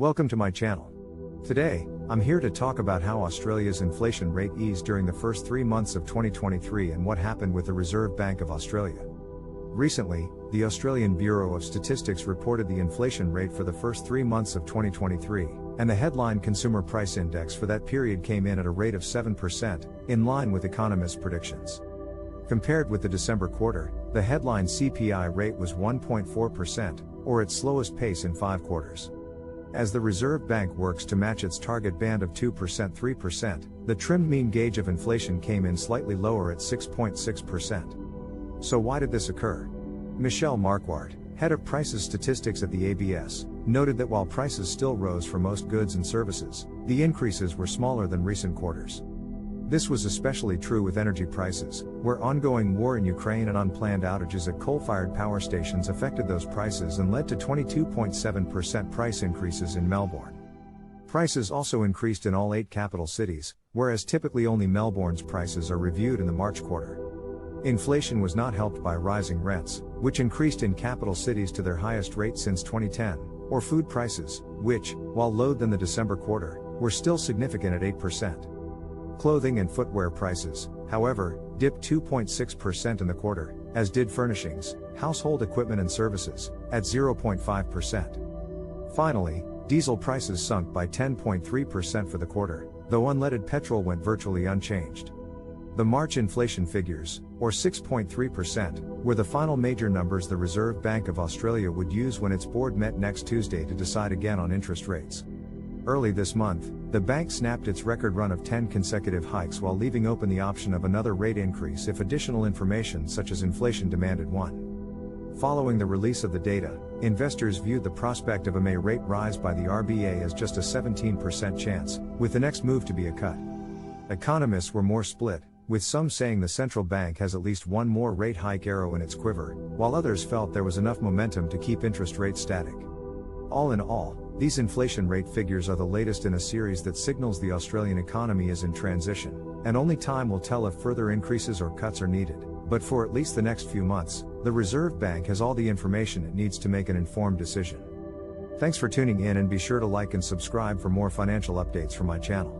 Welcome to my channel. Today, I'm here to talk about how Australia's inflation rate eased during the first 3 months of 2023 and what happened with the Reserve Bank of Australia. Recently, the Australian Bureau of Statistics reported the inflation rate for the first 3 months of 2023, and the headline Consumer Price Index for that period came in at a rate of 7%, in line with economists' predictions. Compared with the December quarter, the headline CPI rate was 1.4%, or its slowest pace in 5 quarters. As the Reserve Bank works to match its target band of 2%-3%, the trimmed mean gauge of inflation came in slightly lower at 6.6%. So why did this occur? Michelle Marquardt, head of prices statistics at the ABS, noted that while prices still rose for most goods and services, the increases were smaller than recent quarters. This was especially true with energy prices, where ongoing war in Ukraine and unplanned outages at coal-fired power stations affected those prices and led to 22.7% price increases in Melbourne. Prices also increased in all 8 capital cities, whereas typically only Melbourne's prices are reviewed in the March quarter. Inflation was not helped by rising rents, which increased in capital cities to their highest rate since 2010, or food prices, which, while lower than the December quarter, were still significant at 8%. Clothing and footwear prices, however, dipped 2.6% in the quarter, as did furnishings, household equipment and services, at 0.5%. Finally, diesel prices sunk by 10.3% for the quarter, though unleaded petrol went virtually unchanged. The March inflation figures, or 6.3%, were the final major numbers the Reserve Bank of Australia would use when its board met next Tuesday to decide again on interest rates. Early this month, the bank snapped its record run of 10 consecutive hikes while leaving open the option of another rate increase if additional information such as inflation demanded one. Following the release of the data, investors viewed the prospect of a May rate rise by the RBA as just a 17% chance, with the next move to be a cut. Economists were more split, with some saying the central bank has at least one more rate hike arrow in its quiver, while others felt there was enough momentum to keep interest rates static. All in all, these inflation rate figures are the latest in a series that signals the Australian economy is in transition, and only time will tell if further increases or cuts are needed. But for at least the next few months, the Reserve Bank has all the information it needs to make an informed decision. Thanks for tuning in, and be sure to like and subscribe for more financial updates from my channel.